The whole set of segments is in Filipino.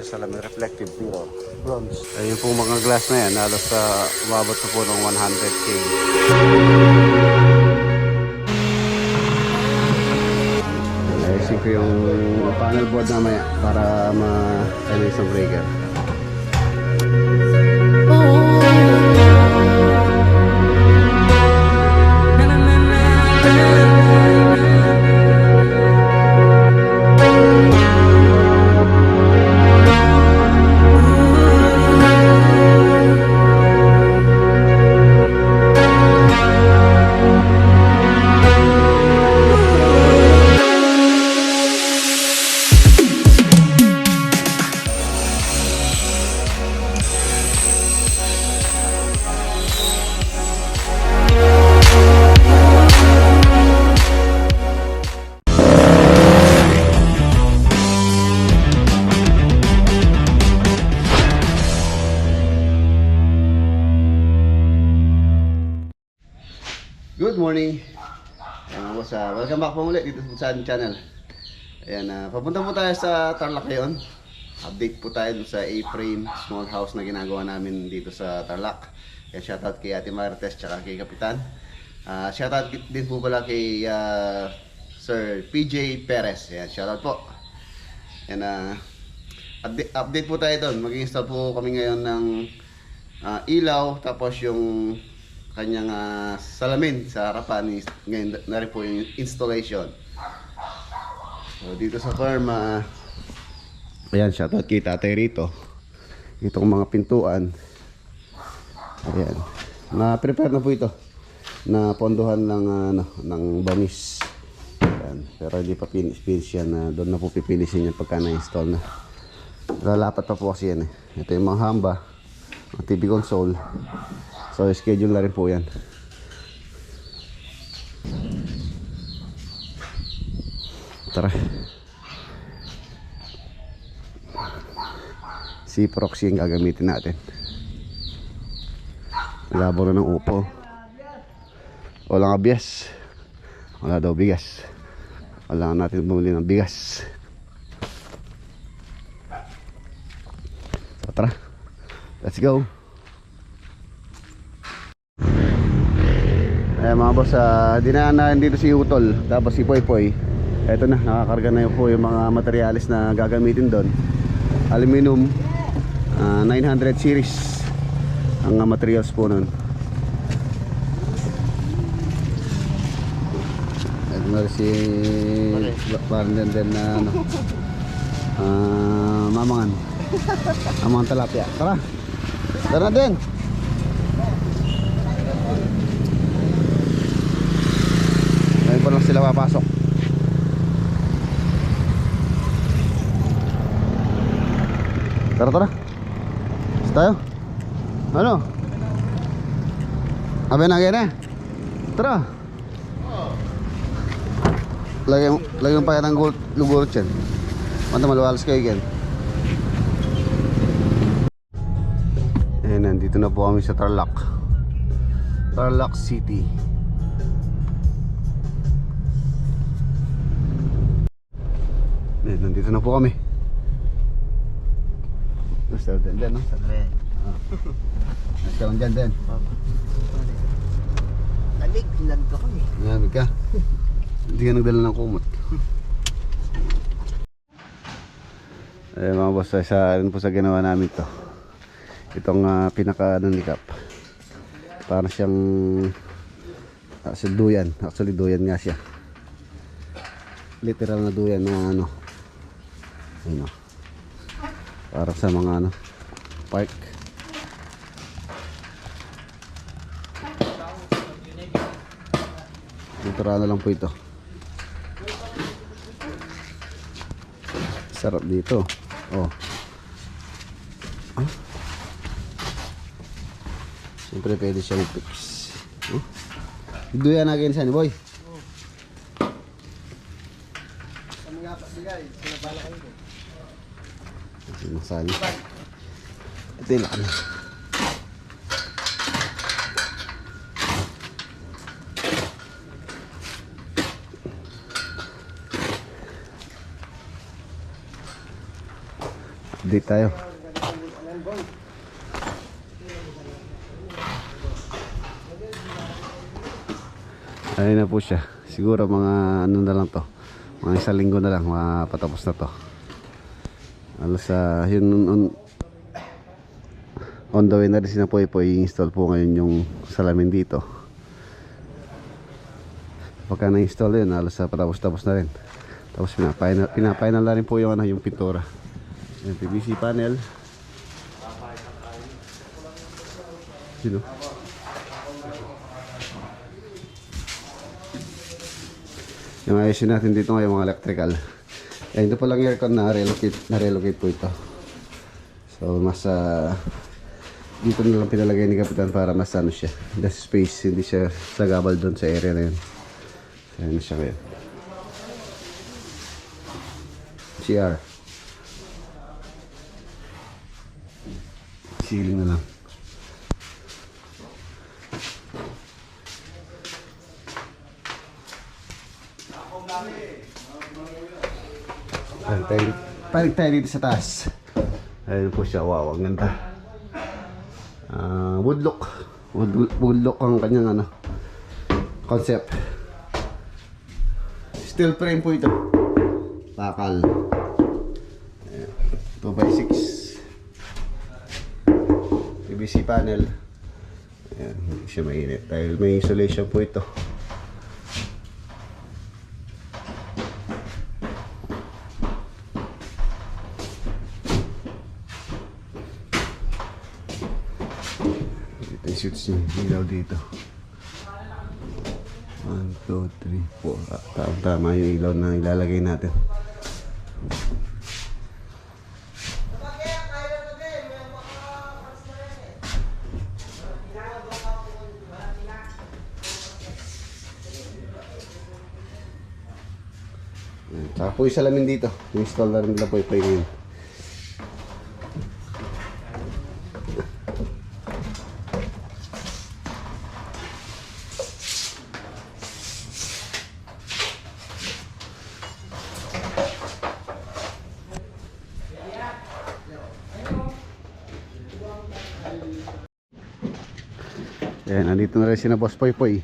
Salamin reflective mirror bronze. Ayun po mga glass na yan, halos umabot na po ng 100K. Ayusin ko yung panel board namaya para ma-ano isang breaker. Good morning. Ayan, welcome back po muli dito sa ating channel. Ayan, papunta po tayo sa Tarlac ngayon. Update po tayo sa A-frame small house na ginagawa namin dito sa Tarlac. Ayan, shoutout kay Ate Martes tsaka kay Kapitan. Shoutout din po pala kay Sir PJ Perez. Ayan, shoutout po. Ayan, update po tayo doon. Mag-install po kami ngayon ng ilaw, tapos yung kanyang salamin sa harapan. Ngayon na rin po yung installation. So, dito sa farm, ayan, shoutout kay Tatay Rito. Itong mga pintuan, ayan, na-prepare na po ito, na ponduhan ng banis. Ayan, pero hindi pa finish yan. Doon na po pipinisin yan pagka na-install na. Lalapat pa po kasi yan eh. Ito yung mga hamba, mga TV console. So, schedule na rin po yan. Tara. Si proxy yung gagamitin natin. Labo na ng upo. Walang abyas. Wala daw bigas. Wala natin bumili ng bigas. So, tara. Let's go. Ayan mga boss, dinaanan dito si Utol, tapos si Poy Poy. Eto na, nakakarga na po yung mga materialis na gagamitin doon. Aluminum 900 series ang materials po nun. Eto na si Barnden din na mamangan. Mamangan talapia. Tara, tara na din. Ngayon pa lang sila papasok. Tara, tara. Basta tayo. Ano? Abe na gana. Tara. Lagyan pa kitang lugurot yan. Manta maluwalas kayo again. Nandito na po kami sa Tarlac. Tarlac City. Nandito na po kami. Gusto din din, no? Sabi. Gusto din din. Nalig, ilan ka kami. Ngamig ka. Hindi ka nagdala ng kumot. Eh mga boss, rin po sa ginawa namin to. Itong pinaka-nikap. Para siyang duyan. Actually duyan nga siya. Literal na duyan na ano. Ano. Para sa mga park. Literal na lang po ito. Sarap dito. Oh. Siyempre pwede siyang fix. Duyan natin sa ni boy. Kami nga pasigay, sinabala kayo ko. Masali. Ito yung lakan. Update tayo. Ayun na po siya. Siguro mga ano na lang to. Mga isang linggo na lang mapatapos na to. Alas yun on the way na rin sinapoy po i-install po ngayon yung salamin dito. Pagka na-install yun, alas patapos-tapos na rin. Tapos pinapainal na rin po yung, yung pintura. Yung PVC panel. Sino? Yung ayusin natin dito ngayon mga electrical. Eh, ito pa lang aircon na relocate po ito. So mas dito na lang pinalagay ni Kapitan para mas ano siya. The space, hindi siya sagabal doon sa area na yun. So yun na siya ngayon. CR. Ceiling na lang. Paling tayo dito sa taas. Ayun po siya. Wow, ang ganda. Woodlook. Woodlook ang kanyang ano, concept. Steel frame po ito. Bakal. 2x6. PVC panel. Ayan, hindi siya mainit dahil may insulation po ito. Shoots yung ilaw dito. 1, 2, 3, 4. Tama yung ilaw na ilalagay natin. Saka po yung salamin dito. Install na rin nila po yung Ayan, nandito na rin si na Boss Poy Poy.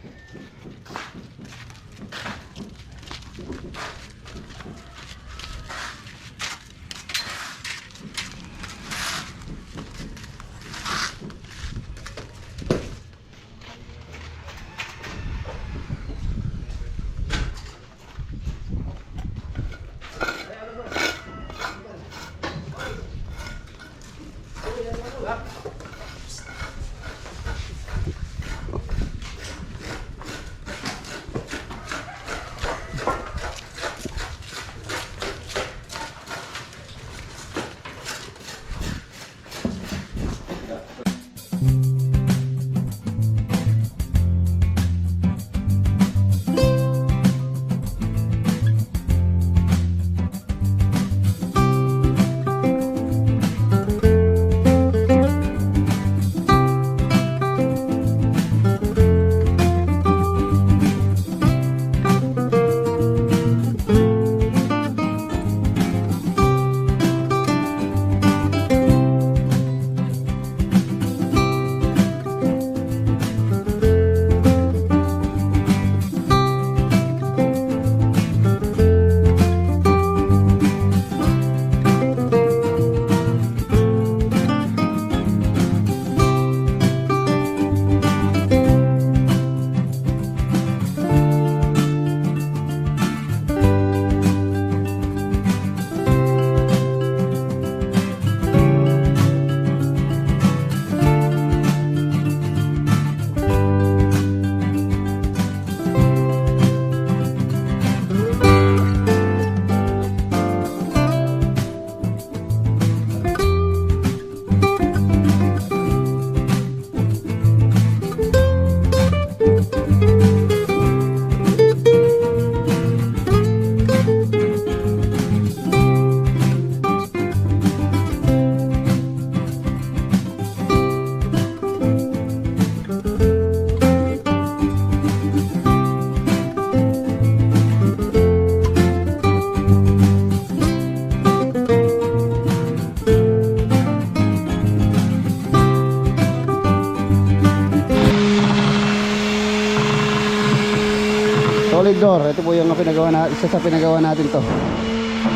Solid door. Ito po yung pinagawa na, isa sa pinagawa natin to.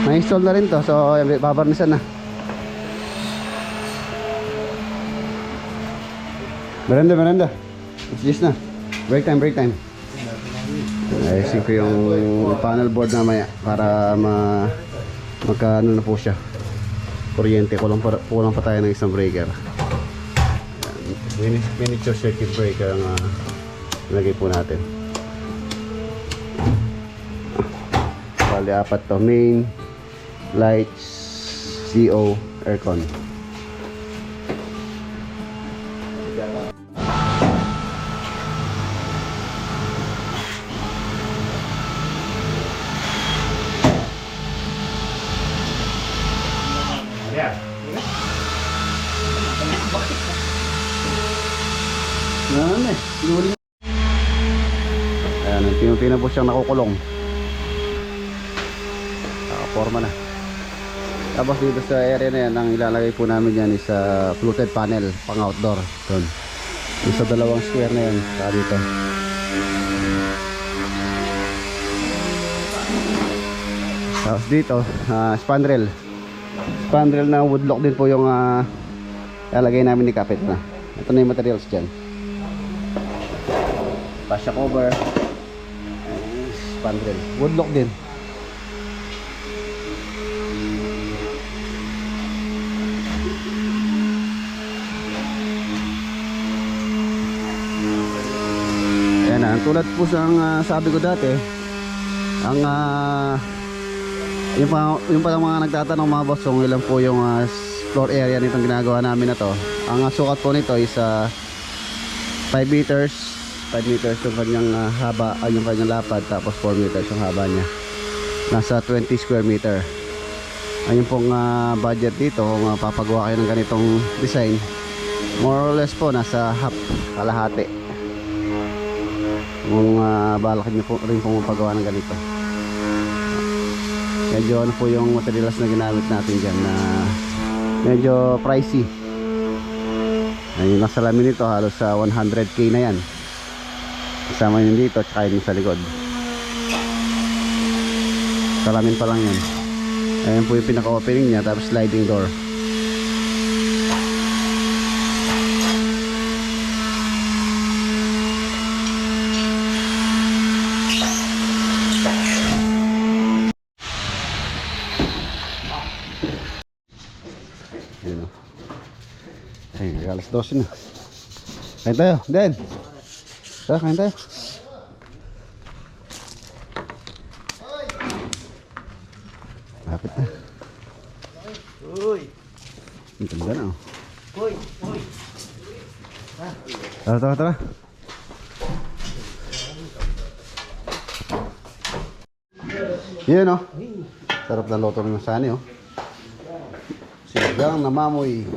Na-install na rin to. So, babarnisan na. Merenda. It's this na. Break time. Ayusin ko yung panel board namaya para magkaano na po siya. Kuryente. Kulang pa tayo ng isang breaker. Miniature circuit breaker ang nilagay po natin. Bali, apat to. Main, lights, CO, aircon. Ayan, unti-unti na po siyang nakukulong. Nakaporma na. Tapos dito sa area na yan, ang ilalagay po namin yan is fluted panel pang outdoor. Doon. Yung sa dalawang square na yan, saka dito. Tapos dito, spandrel. Spandrel na woodlock din po yung ilalagay namin ni Kapit na. Ito na yung materials dyan. Fascia cover. Spandrel. Woodlock din. Ayan na. Tulad po sa sabi ko dati, ang yung pa lang mga nagtatanong mga boss kung ilan po yung floor area nitong ginagawa namin na to. Ang sukat po nito is 5 meters yung kanyang haba, yung kanyang lapad, tapos 4 meters yung haba niya. Nasa 20 square meter. Ayun pong budget dito kung papagawa kayo ng ganitong design. More or less po nasa half, kalahati. Kung balak nyo po rin pong mapagawa ng ganito. Medyo ano po yung materials na ginamit natin dyan na medyo pricey. Ayun, nasa lamin nito halos sa 100k na yan. Kasama yun dito tsaka yun sa likod. Salamin pa lang yan. Ayun po yung pinaka-opening niya, tapos sliding door. Ayun o. Ayun, alas 12 na. Kain tayo, Den. Tara, kain tayo. Lapit na. Uy! Ang ganda na, oh. Uy! Tara. Yan, oh. Sarap na loto ng sani, oh. Sigang namamoy.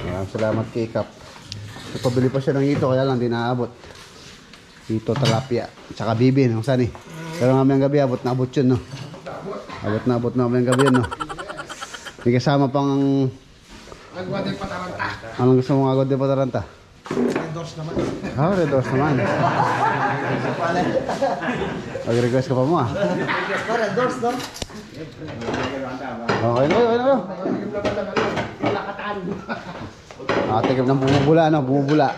Maraming salamat kay Kap. Pabili pa siya ng ito, kaya lang di naabot. Ito, talapia. Tsaka bibin, ang sani. Pero mamayang gabi, abot yun, no. Abot na mamayang gabi yun, no. May kasama pang... Nagwad yung pataranta. Anong gusto mong agad din pataranta? Red doors naman. Red doors naman. Mag-request ka pa mo, Red doors, no? Okay na. Tigap ng bumubula, no? Bumubula.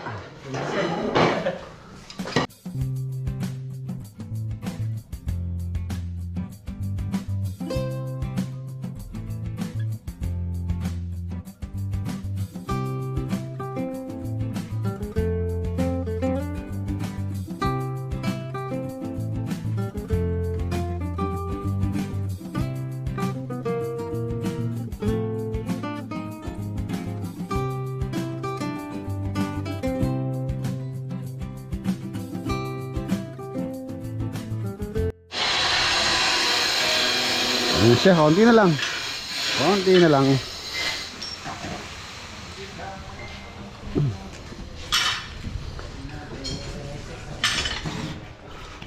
Ayan siya, konti na lang.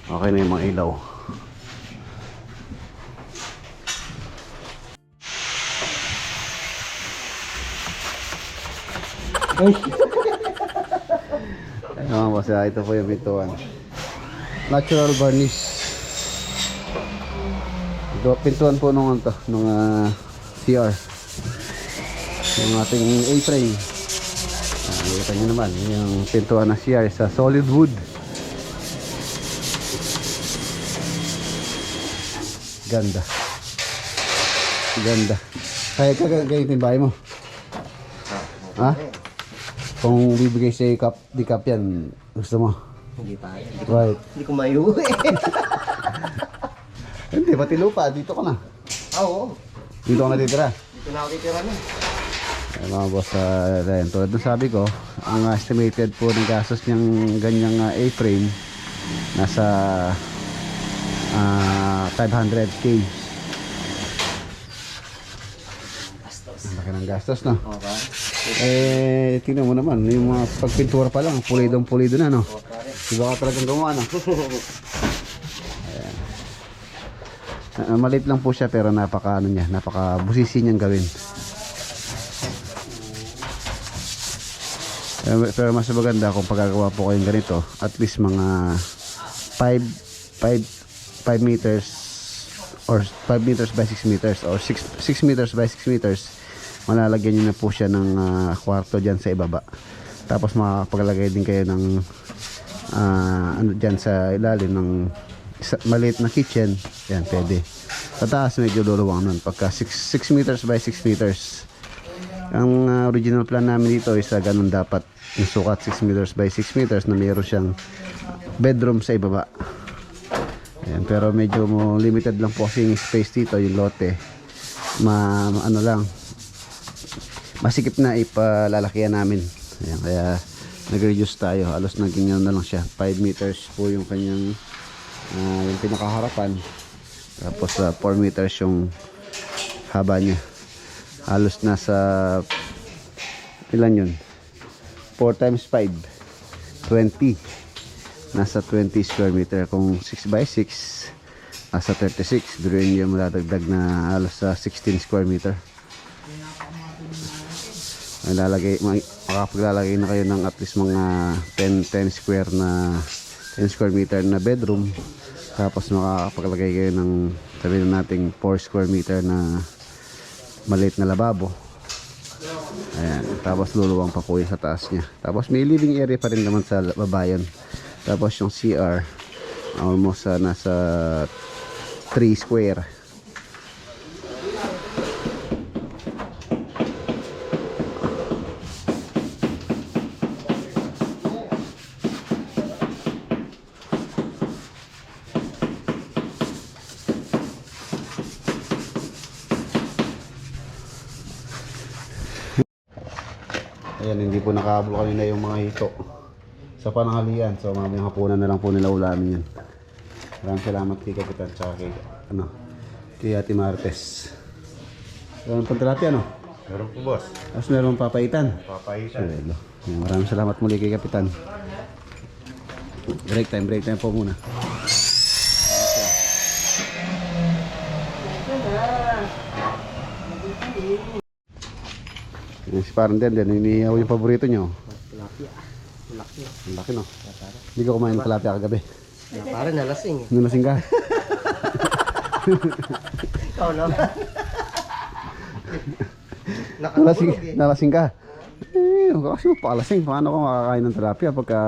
Okay na yung mga ilaw. Ay, mga boss, ito po yung pintuan. natural varnish. Ito, pintuan po nung ano to, nung CR. Yung ating A-frame. Nakita nyo naman, yung pintuan ng CR sa solid wood. Ganda. Ganda. Kaya ka ganito yung bahay mo? Ha? Kung bibigay sa'yo di cup yan, gusto mo? Hindi pa. Right. Hindi ko maiuwi. Hindi, pati lupa. Dito ka na. Oo. Dito ka na titira. Dito na ako titira na. Ay, mga boss, ayan, tulad ng sabi ko, ang estimated po ng gastos niyang ganyang A-frame nasa 500k. Ang laki ng gastos, no? Okay. Tingnan mo naman, yung mga pagpintura pa lang, pulido na, no? Okay. Diba ka talagang gumawa, no? Maliit lang po siya pero napaka busisi niyang gawin. Pero mas maganda kung pagkagawa po kayong ganito, at least mga 5 meters or 5 meters by 6 meters or 6 meters by 6 meters, malalagyan niyo na po siya ng kwarto dyan sa ibaba. Tapos makapaglagay din kayo ng ano dyan sa ilalim ng maliit na kitchen. Yan, pwede. Sa taas medyo luluwang nun pagka 6 meters by 6 meters. Ang original plan namin dito is ganun dapat yung sukat, 6 meters by 6 meters, na mayroon siyang bedroom sa ibaba. Ayan, pero medyo limited lang po kasi yung space dito, yung lote. Ano lang, masikip na ipalalakihan namin. Ayan, kaya nag-reduce tayo. Halos naging na lang siya. 5 meters po yung kanyang yung pinakaharapan. Tapos 4 meters yung haba niya. Halos nasa ilan yun? 4 times 5 20. Nasa 20 square meter. Kung 6 by 6 nasa 36. Doon yung madadagdag na halos 16 square meter. Makapaglalagay na kayo ng at least mga 10 square meter na bedroom. Tapos makakapaglagay kayo ng sabihin nating 4 square meter na maliit na lababo. Ayan, tapos luluwang pa po yung sa taas niya. Tapos may living area pa rin naman sa babayan. Tapos yung CR almost nasa 3 square. Ayan, hindi po nakahabol kanina yung mga hito sa pananghalian. So mamayang hapunan na lang po nila ulamin yan. Maraming salamat kay Kapitan tsaka kay Ate Martes. Meron pang tilapia, no? Meron po, boss. Tapos meron papaitan. Papaitan. Suwelo. Ayan, maraming salamat muli kay Kapitan. Break time po muna. Yung si parang din, inihaw yung paborito nyo. Tilapia. Tilapia. Ang laki, no? Hindi ko kumain ng tilapia kagabi. Parang nalasing eh. Nung lasing ka. Ikaw naman. Nalasing ka. Kasi pakalasing. Paano ka makakain ng tilapia pagka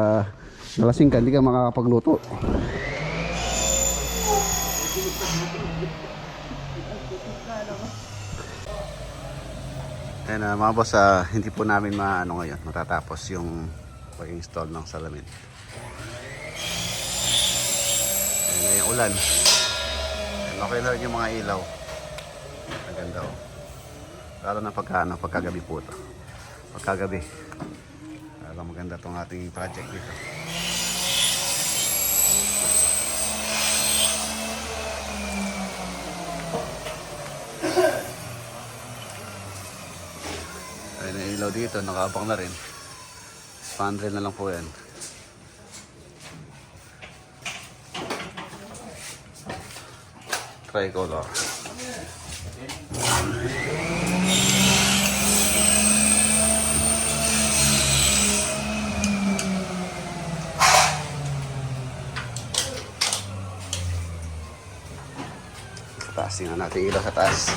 nalasing ka, hindi ka makakapagluto. Ayan, mga boss, hindi po namin ngayon matatapos yung pag-install ng salamin. Ayan, ngayong ulan. Ayan, okay na rin yung mga ilaw. Maganda, oh. Lalo na pagkagabi po ito. Pagkagabi, lalo maganda itong ating project dito. Ayun ang ilaw dito, nakaabang na rin. Spandrel na lang po yan. Tricolor. Taas nga natin ilaw sa taas.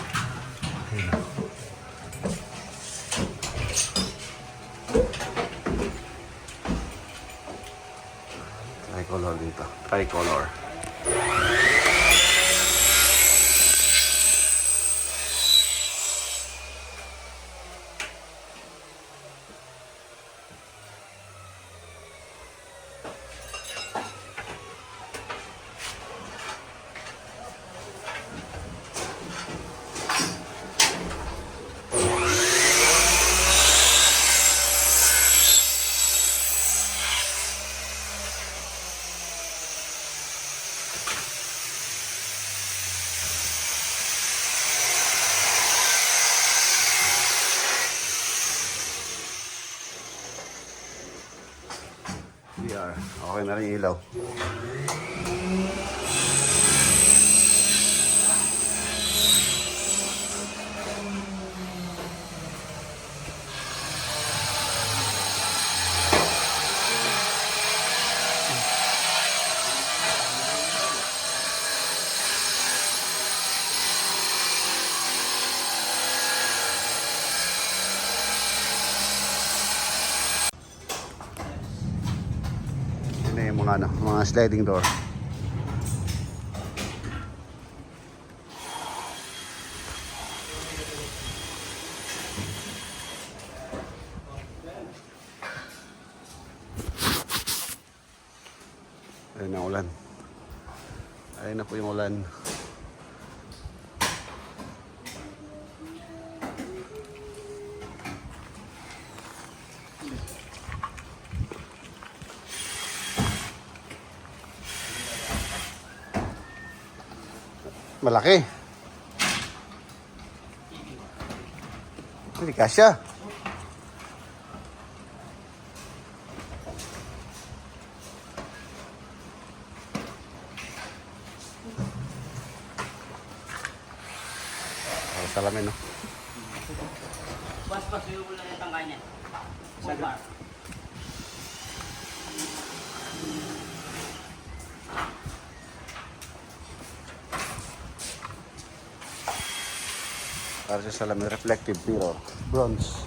Tricolor dito. Tricolor. CR. Okay na rin yung ilaw. Yun na yung mga sliding door. Ayun na ulan. Ayun na po yung ulan. Malaki. Hindi kasya. Salamin, no? Pas yung ulan ng tangkay niya. Sagar. Para sa salamin, reflective mirror. Bronze.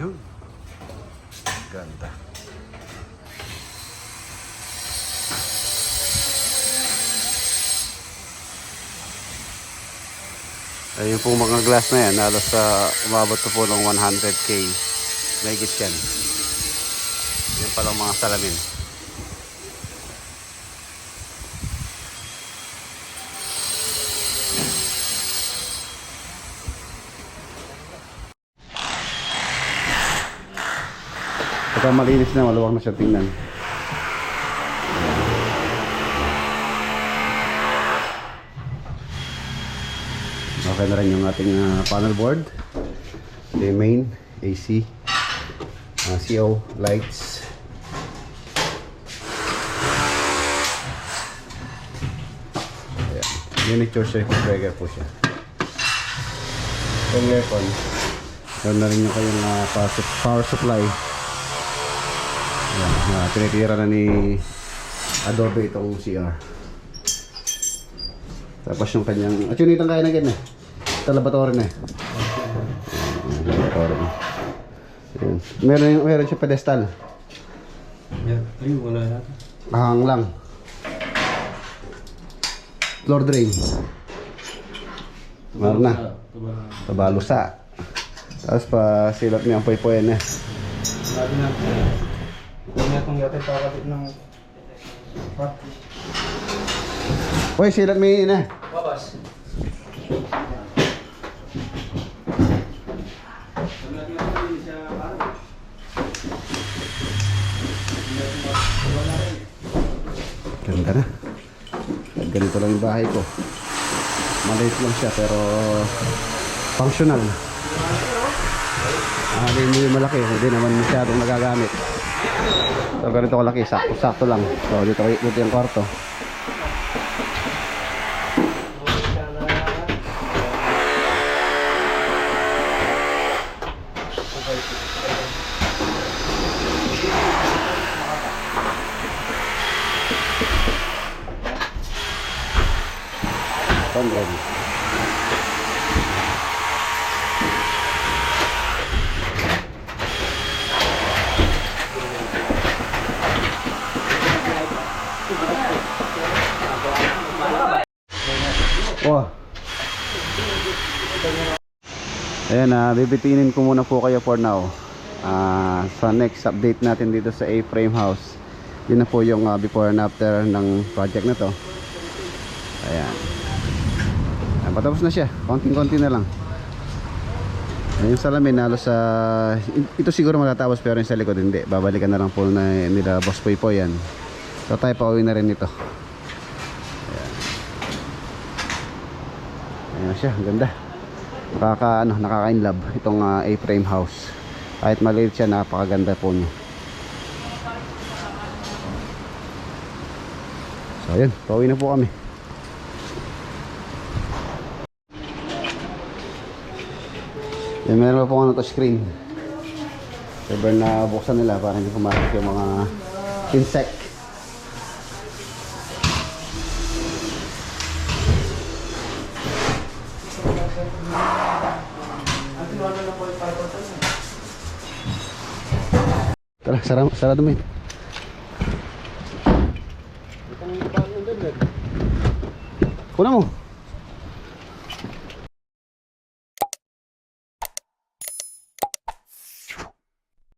Yun. Ganda. Ayun po mga glass na yan. Halos umabot po ng 100K. Mahigit yan. Yan palang mga salamin. Pagka malinis na, maluwag na siya tingnan. Okay na rin yung ating panel board. The main, AC, CO, lights. Ayan. Miniature circuit breaker po siya. Yung aircon. Meron na rin yung kayong power supply. Ayan, tinitira na ni Adobe itong CR. Tapos yung kanyang, at yun itang kaya na ganyan. Ito laboratory na eh. Laboratory na. Meron siya pedestal. Ay, wala na. Ahang lang. Floor drain. Meron na. Tabalusa. Tapos pa silap niya ang poy-poy na. Sabi na. Huwag na itong yate pakapit ng pat. Uy, silat may na. Babas. Ganda na. Ganito lang yung bahay ko. Maliit lang siya pero functional. Hindi malaki, hindi naman masyadong nagagamit. So ganito kalaki, sakto lang. So dito yung kwarto. Ready. Wow. Ayan, bibitinin ko muna po kayo for now. Sa next update natin dito sa A-frame house. Yun na po yung before and after ng project na to. Ayan. Patapos na siya, konting-konti na lang. Yung salamin halos ito siguro matatapos pero yung sa likod hindi. Babalikan na lang po na nila Boss Poy po yan. So tayo pauwi na rin ito. Ayan. Ayan siya, ang ganda. Nakaka-inlove itong A-frame house. Kahit maliit siya, napakaganda po niya. So ayun, pauwi na po kami. Yan, meron pa po ano to screen. Ever na buksan nila para hindi pumasok yung mga insect. Tara, sarado mo yun. Kuna mo.